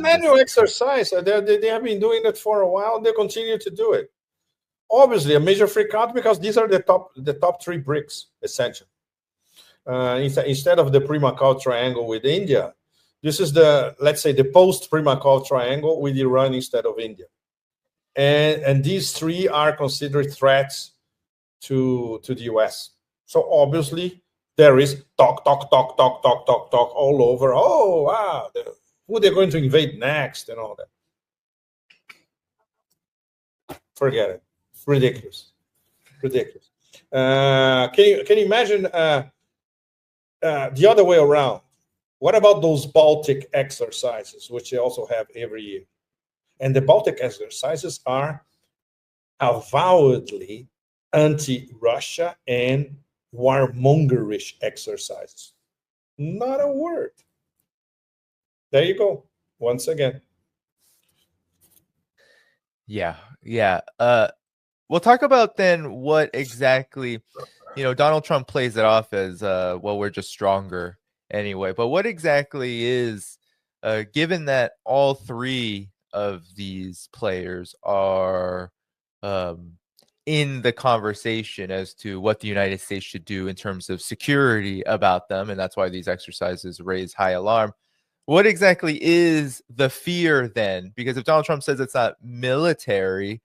an annual exercise. They have been doing it for a while. They continue to do it. Obviously, a major freak out because these are the top three BRICS, essentially. Instead of the Primacal triangle with India, this is the, let's say, the post-Primacal triangle with Iran instead of India. And these three are considered threats to the US. So obviously, there is talk all over. Oh, wow, who they're going to invade next and all that. Forget it. Ridiculous. Can you imagine the other way around? What about those Baltic exercises, which they also have every year? And the Baltic exercises are avowedly anti-Russia and warmongerish exercises. Not a word. There you go. Once again. Yeah. We'll talk about then what exactly, Donald Trump plays it off as, well, we're just stronger anyway. But what exactly is, given that all three of these players are in the conversation as to what the United States should do in terms of security about them, and that's why these exercises raise high alarm. What exactly is the fear then? Because if Donald Trump says it's not military,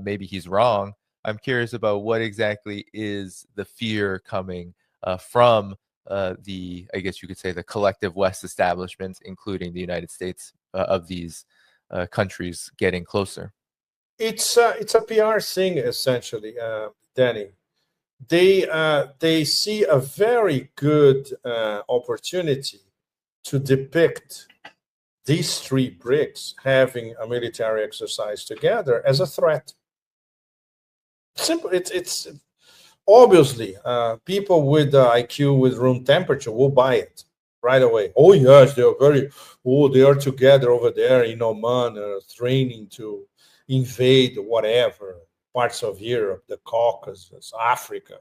maybe he's wrong. I'm curious about what exactly is the fear coming from the, I guess you could say, the collective West establishments, including the United States, of these countries getting closer. It's a PR thing, essentially, Danny. They see a very good opportunity to depict these three BRICS having a military exercise together as a threat. Simple. It's obviously people with IQ with room temperature will buy it right away. Oh yes, they are together over there in Oman, training to invade whatever parts of Europe, the Caucasus, Africa,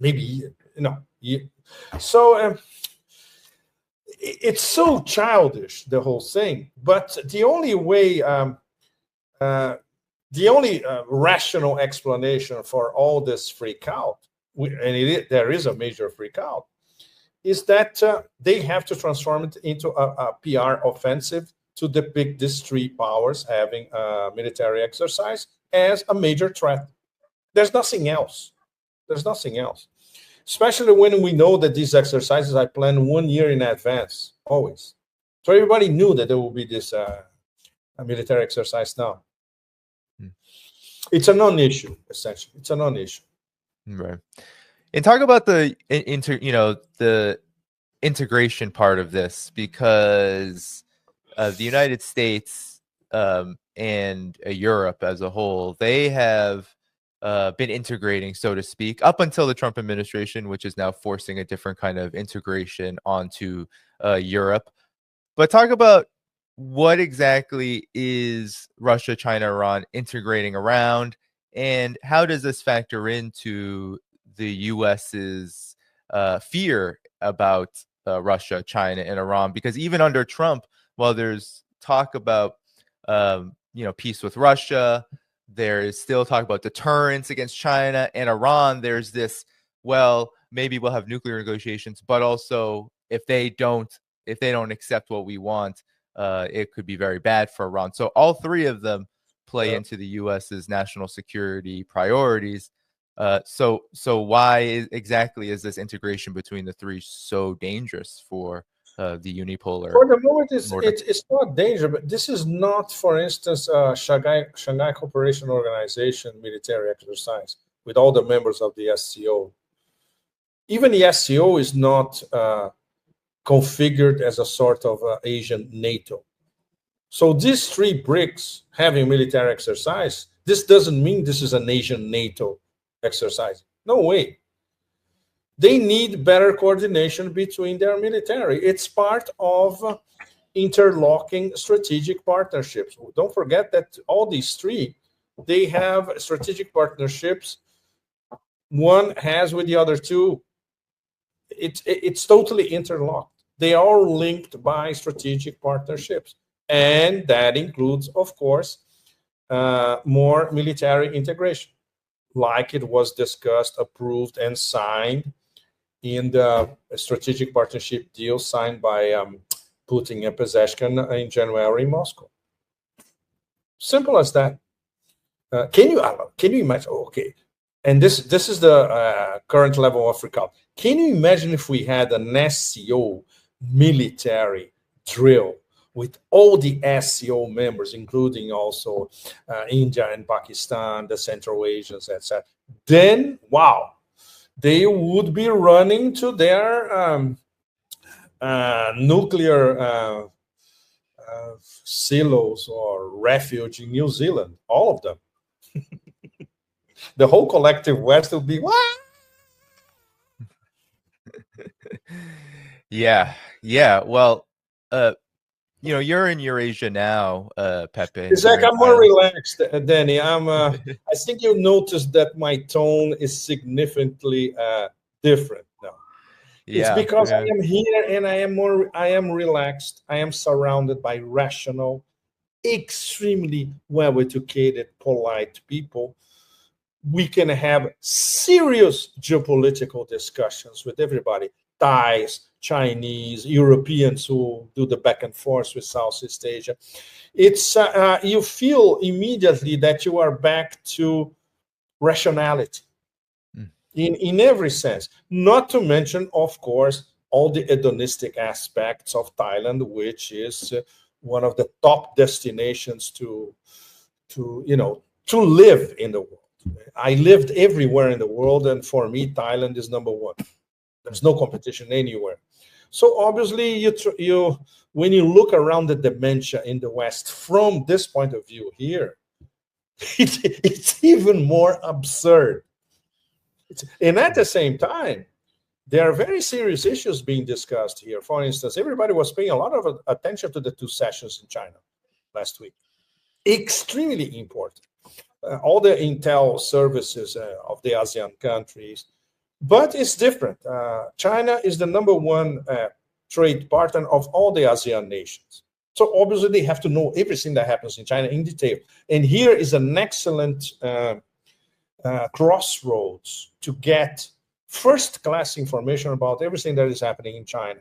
maybe So it's so childish, the whole thing. But the only way, the only rational explanation for all this freak out, and there is a major freak out, is that they have to transform it into a PR offensive to depict these three powers having a military exercise as a major threat. There's nothing else. Especially when we know that these exercises are planned 1 year in advance, always. So everybody knew that there will be this a military exercise now. It's a non-issue, essentially. It's a non-issue. Right. And talk about the the integration part of this, because the United States and Europe as a whole, they have been integrating, so to speak, up until the Trump administration, which is now forcing a different kind of integration onto Europe. But talk about what exactly is Russia, China, Iran integrating around, and how does this factor into the U.S.'s fear about Russia, China, and Iran? Because even under Trump, while there's talk about peace with Russia, there is still talk about deterrence against China and Iran. There's this, well, maybe we'll have nuclear negotiations, but also if they don't accept what we want, it could be very bad for Iran. So all three of them play into the U.S.'s national security priorities. So why exactly is this integration between the three so dangerous for the unipolar? For the moment, it's not dangerous, but this is not, for instance, Shanghai Cooperation Organization military exercise with all the members of the SCO. Even the SCO is not configured as a sort of Asian NATO. So these three BRICS having military exercise, this doesn't mean this is an Asian NATO exercise. No way. They need better coordination between their military. It's part of interlocking strategic partnerships. Don't forget that all these three, they have strategic partnerships one has with the other two. It's totally interlocked. They are linked by strategic partnerships. And that includes, of course, more military integration, like it was discussed, approved, and signed in the strategic partnership deal signed by Putin and Pezeshkian in January in Moscow. Simple as that. Can you imagine? Okay, and this is the current level of recall. Can you imagine if we had an SCO military drill with all the SCO members, including also India and Pakistan, the Central Asians, etc.? Then, wow, they would be running to their nuclear silos or refuge in New Zealand, all of them. The whole collective West will be what? Yeah. Well, you're in Eurasia now, Pepe. It's like I'm more relaxed, Danny. I think you noticed that my tone is significantly different now. It's because I am here and I am relaxed. I am surrounded by rational, extremely well-educated, polite people. We can have serious geopolitical discussions with everybody. Thais, Chinese, Europeans who do the back and forth with Southeast Asia. It's you feel immediately that you are back to rationality in every sense. Not to mention, of course, all the hedonistic aspects of Thailand, which is one of the top destinations to live in the world. I lived everywhere in the world, and for me, Thailand is number one. There's no competition anywhere. So obviously, when you look around the dementia in the West from this point of view here, it's even more absurd. And at the same time, there are very serious issues being discussed here. For instance, everybody was paying a lot of attention to the 2 sessions in China last week. Extremely important. All the intel services of the ASEAN countries. But it's different. China is the number 1 trade partner of all the ASEAN nations. So obviously they have to know everything that happens in China in detail. And here is an excellent crossroads to get first-class information about everything that is happening in China.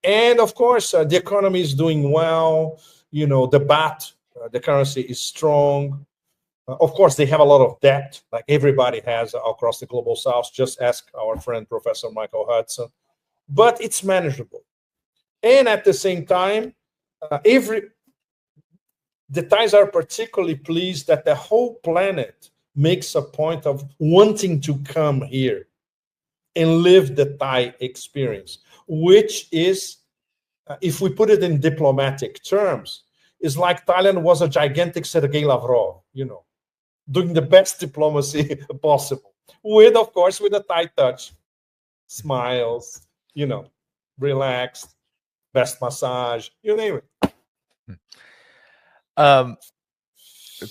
And of course, the economy is doing well. The baht, the currency is strong. Of course, they have a lot of debt, like everybody has across the global south. Just ask our friend, Professor Michael Hudson. But it's manageable. And at the same time, the Thais are particularly pleased that the whole planet makes a point of wanting to come here and live the Thai experience, which is, if we put it in diplomatic terms, is like Thailand was a gigantic Sergei Lavrov, doing the best diplomacy possible, of course, with a Thai touch, smiles, relaxed, best massage, you name it.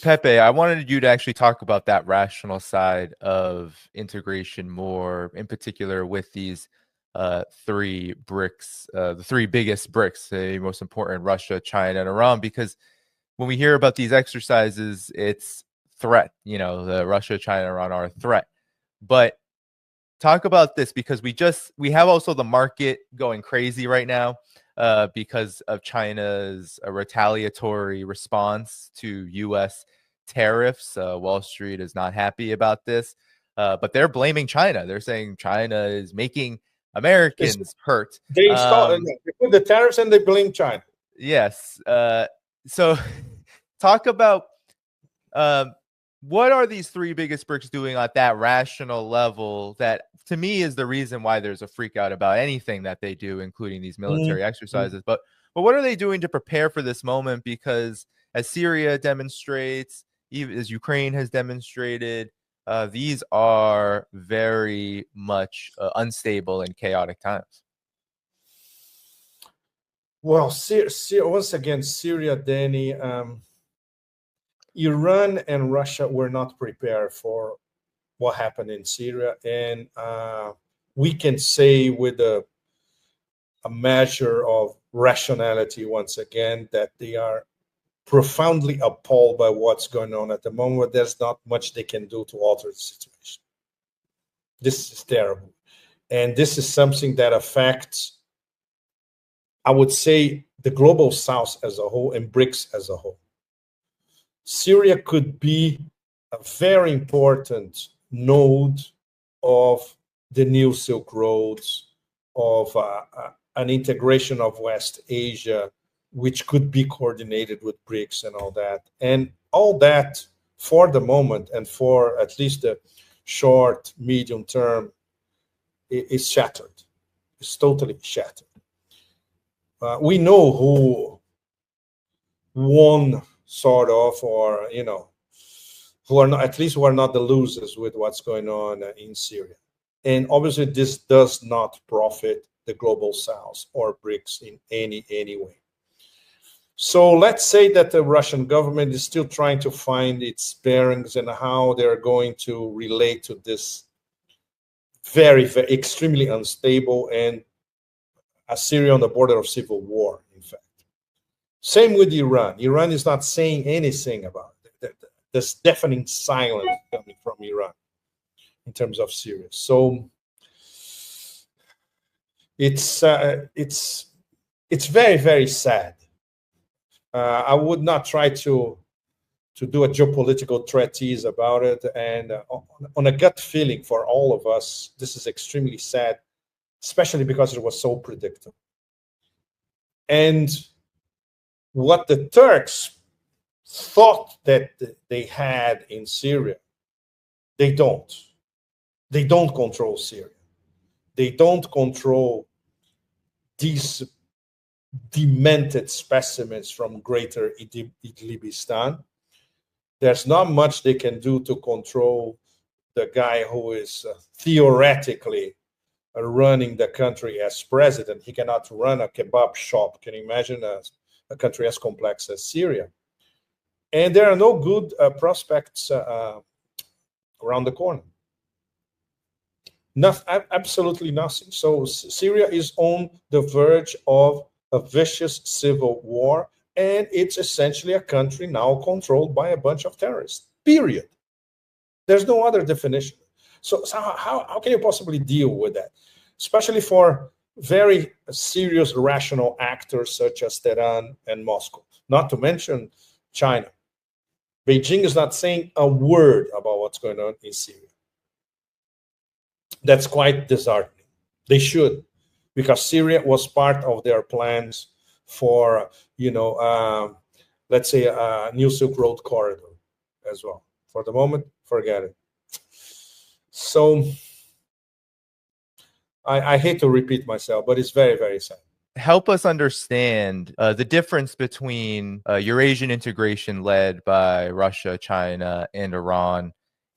Pepe, I wanted you to actually talk about that rational side of integration more, in particular with these 3 BRICS, the 3 biggest BRICS, the most important, Russia, China, and Iran, because when we hear about these exercises, it's threat. The Russia, China, Iran are a threat. But talk about this, because we have also the market going crazy right now because of China's retaliatory response to U.S. tariffs. Wall Street is not happy about this, but they're blaming China. They're saying China is making Americans hurt. They put the tariffs and they blame China. Yes. So talk about what are these 3 biggest BRICS doing at that rational level that, to me, is the reason why there's a freak out about anything that they do, including these military exercises. But what are they doing to prepare for this moment? Because as Syria demonstrates, even as Ukraine has demonstrated, these are very much unstable and chaotic times. Well, once again, Syria, Danny, Iran and Russia were not prepared for what happened in Syria. And we can say with a measure of rationality once again, that they are profoundly appalled by what's going on at the moment. There's not much they can do to alter the situation. This is terrible. And this is something that affects, I would say, the global south as a whole and BRICS as a whole. Syria could be a very important node of the new Silk Roads, of an integration of West Asia, which could be coordinated with BRICS and all that. And all that, for the moment and for at least the short, medium term, is shattered. It's totally shattered. We know who won, sort of, or, you know, who are not, at least who are not the losers with what's going on in Syria. And obviously this does not profit the global south or BRICS in any way. So let's say that the Russian government is still trying to find its bearings and how they're going to relate to this very, very extremely unstable and a Syria on the border of civil war, in fact. Same with Iran. Iran is not saying anything about it. There's deafening silence coming from Iran in terms of Syria. So it's very, very sad. I would not try to do a geopolitical treatise about it. And on a gut feeling for all of us, this is extremely sad, especially because it was so predictable. And what the Turks thought that they had in Syria, they don't. They don't control Syria. They don't control these demented specimens from greater Idlibistan. There's not much they can do to control the guy who is theoretically running the country as president. He cannot run a kebab shop. Can you imagine a country as complex as Syria? And there are no good prospects around the corner. Absolutely nothing. So Syria is on the verge of a vicious civil war, and it's essentially a country now controlled by a bunch of terrorists, period. There's no other definition. So how can you possibly deal with that? Especially for very serious rational actors such as Tehran and Moscow, not to mention China. Beijing is not saying a word about what's going on in Syria. That's quite disheartening. They should, because Syria was part of their plans for, let's say a new Silk Road corridor as well. For the moment, forget it. So I hate to repeat myself, but it's very, very sad. Help us understand the difference between Eurasian integration led by Russia, China, and Iran,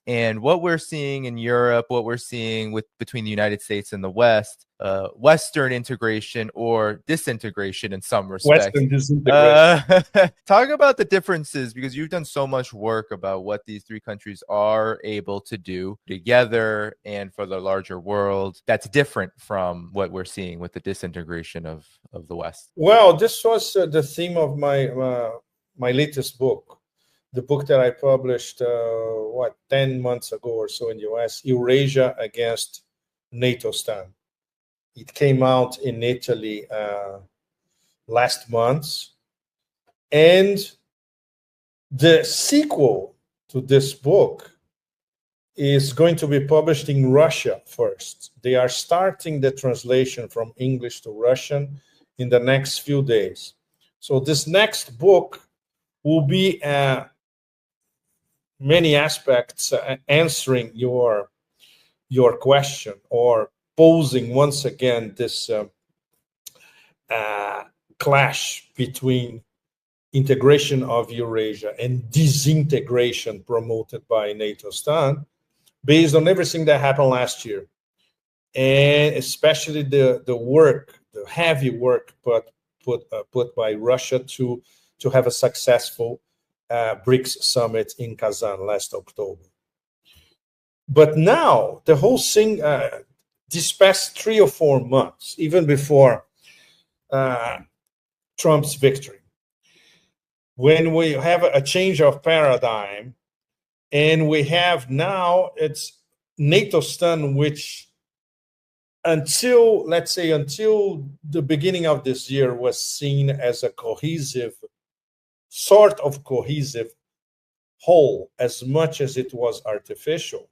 and what we're seeing in Europe, what we're seeing between the United States and the West, Western integration or disintegration in some respects. Western disintegration. Talk about the differences, because you've done so much work about what these three countries are able to do together and for the larger world that's different from what we're seeing with the disintegration of the West. Well, this was the theme of my my latest book. The book that I published, 10 months ago or so in the US, Eurasia Against NATO-Stan. It came out in Italy last month. And the sequel to this book is going to be published in Russia first. They are starting the translation from English to Russian in the next few days. So this next book will be many aspects answering your question, or posing once again this clash between integration of Eurasia and disintegration promoted by NATO-Stan, based on everything that happened last year, and especially the heavy work put by Russia to have a successful BRICS summit in Kazan last October. But now the whole thing, this past 3 or 4 months, even before Trump's victory. When we have a change of paradigm, and we have now, it's NATO-STAN, which until, let's say, until the beginning of this year was seen as a cohesive, sort of cohesive whole, as much as it was artificial,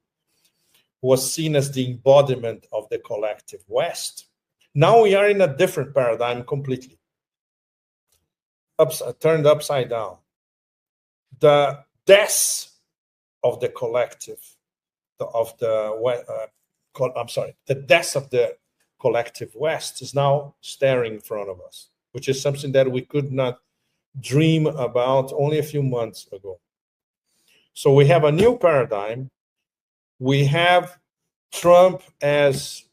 was seen as the embodiment of the collective West. Now we are in a different paradigm completely, turned upside down. The death of the collective, the death of the collective West is now staring in front of us, which is something that we could not dream about only a few months ago. So we have a new paradigm. We have Trump as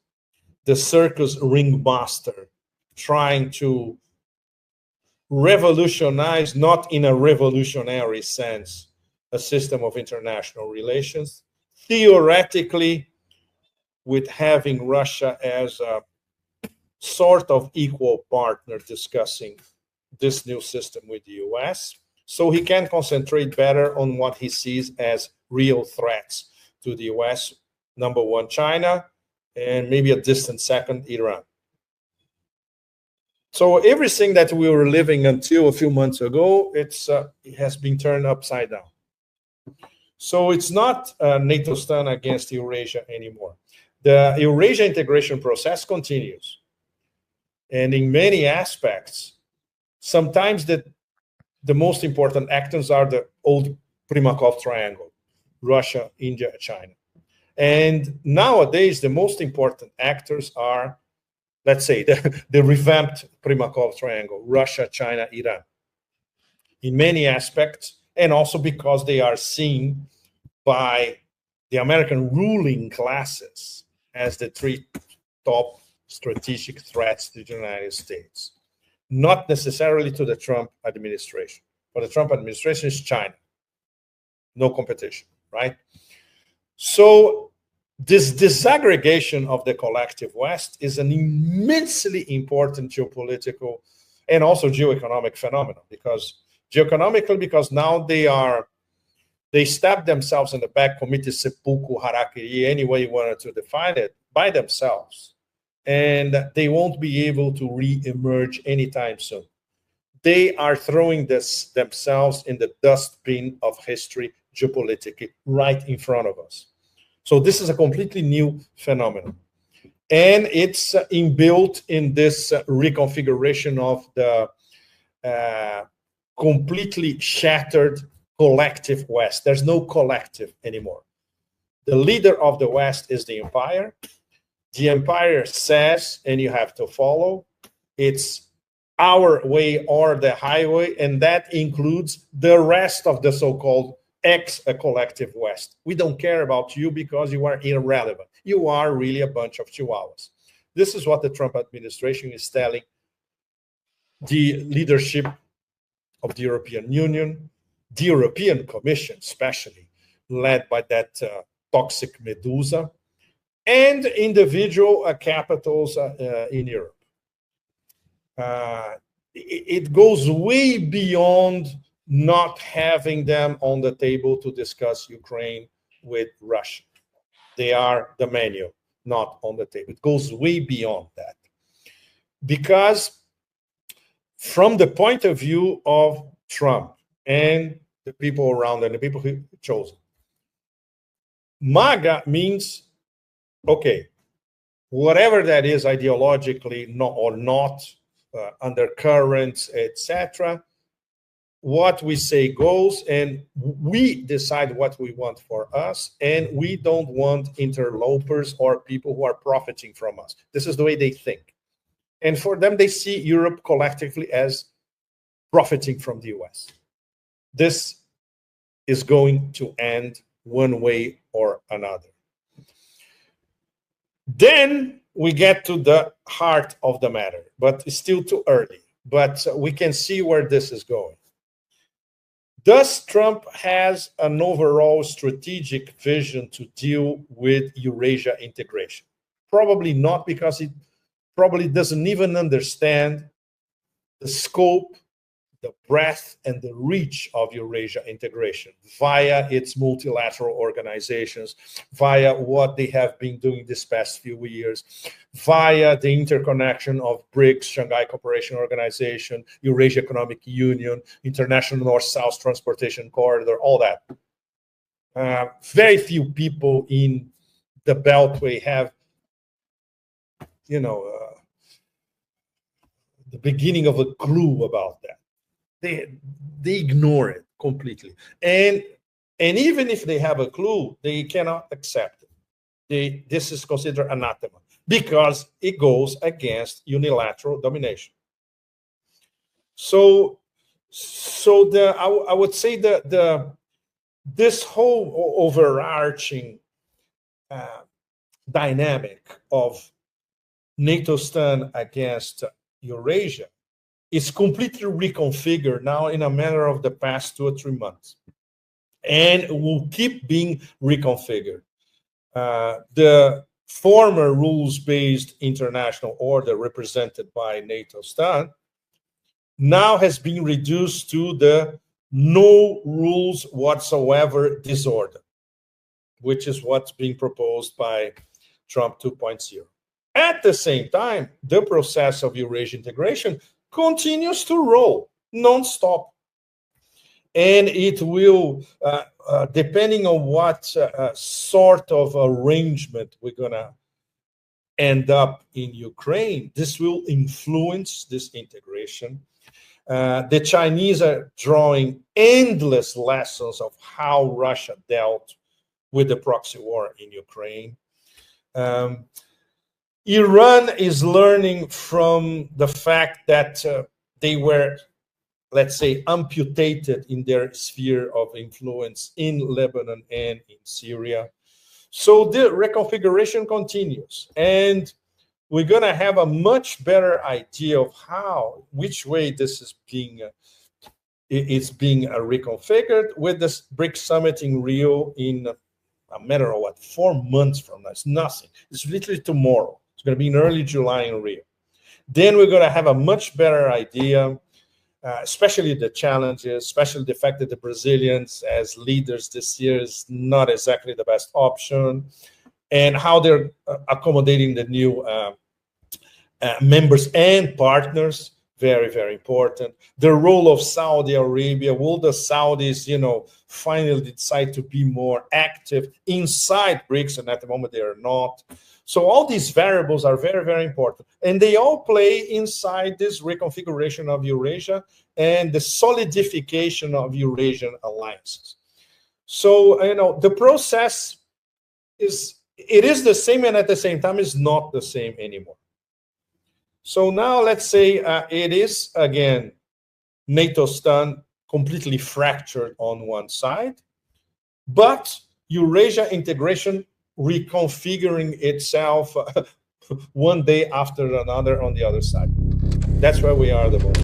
the circus ringmaster, trying to revolutionize, not in a revolutionary sense, a system of international relations, theoretically, with having Russia as a sort of equal partner discussing this new system with the US, so he can concentrate better on what he sees as real threats to the US. Number one, China, and maybe a distant second, Iran. So everything that we were living until a few months ago, it has been turned upside down. So it's not NATO-STAN against Eurasia anymore. The Eurasia integration process continues. And in many aspects, sometimes the most important actors are the old Primakov triangle, Russia, India, China. And nowadays, the most important actors are, let's say, the revamped Primakov triangle, Russia, China, Iran, in many aspects, and also because they are seen by the American ruling classes as the three top strategic threats to the United States, not necessarily to the Trump administration. For the Trump administration, is China. No competition, right? So this disaggregation of the collective West is an immensely important geopolitical and also geoeconomic phenomenon, because now they stab themselves in the back, committed seppuku, harakiri, any way you wanted to define it, by themselves. And they won't be able to re-emerge anytime soon. They are throwing themselves in the dustbin of history geopolitically right in front of us. So this is a completely new phenomenon. And it's inbuilt in this reconfiguration of the completely shattered collective West. There's no collective anymore. The leader of the West is the empire. The empire says, and you have to follow, it's our way or the highway, and that includes the rest of the so-called collective West. We don't care about you because you are irrelevant. You are really a bunch of chihuahuas. This is what the Trump administration is telling the leadership of the European Union, the European Commission, especially led by that toxic Medusa, and individual capitals in Europe. It goes way beyond not having them on the table to discuss Ukraine with Russia. They are the menu, not on the table. It goes way beyond that. Because from the point of view of Trump and the people around and the people who chose him, MAGA means, okay, whatever that is ideologically or not, undercurrents, etc., what we say goes, and we decide what we want for us, and we don't want interlopers or people who are profiting from us. This is the way they think. And for them, they see Europe collectively as profiting from the US. This is going to end one way or another. Then we get to the heart of the matter, but it's still too early. But we can see where this is going. Does Trump has an overall strategic vision to deal with Eurasia integration? Probably not, because he probably doesn't even understand the scope, the breadth, and the reach of Eurasia integration via its multilateral organizations, via what they have been doing this past few years, via the interconnection of BRICS, Shanghai Cooperation Organization, Eurasia Economic Union, International North-South Transportation Corridor, all that. Very few people in the Beltway have, you know, the beginning of a clue about that. They ignore it completely, and even if they have a clue, they cannot accept it. This is considered anathema because it goes against unilateral domination. So I would say that this whole overarching dynamic of NATO stand against Eurasia is completely reconfigured now in a matter of the past 2 or 3 months, and will keep being reconfigured. The former rules-based international order represented by NATO stand now has been reduced to the no rules whatsoever disorder, which is what's being proposed by Trump 2.0. At the same time, the process of Eurasian integration continues to roll non-stop. And it will, depending on what sort of arrangement we're going to end up in Ukraine, this will influence this integration. The Chinese are drawing endless lessons of how Russia dealt with the proxy war in Ukraine. Iran is learning from the fact that they were, let's say, amputated in their sphere of influence in Lebanon and in Syria. So the reconfiguration continues, and we're going to have a much better idea of which way this is being reconfigured with this BRICS summit in Rio in a matter of 4 months from now. It's nothing. It's literally tomorrow. It's going to be in early July in Rio. Then we're going to have a much better idea, especially the challenges, especially the fact that the Brazilians as leaders this year is not exactly the best option, and how they're accommodating the new members and partners. Very, very important. The role of Saudi Arabia. Will the Saudis, finally decide to be more active inside BRICS? And at the moment, they are not. So all these variables are very, very important. And they all play inside this reconfiguration of Eurasia and the solidification of Eurasian alliances. So, the process is the same, and at the same time is not the same anymore. So now let's say it is, again, NATO stand completely fractured on one side, but Eurasia integration reconfiguring itself one day after another on the other side. That's where we are at the moment.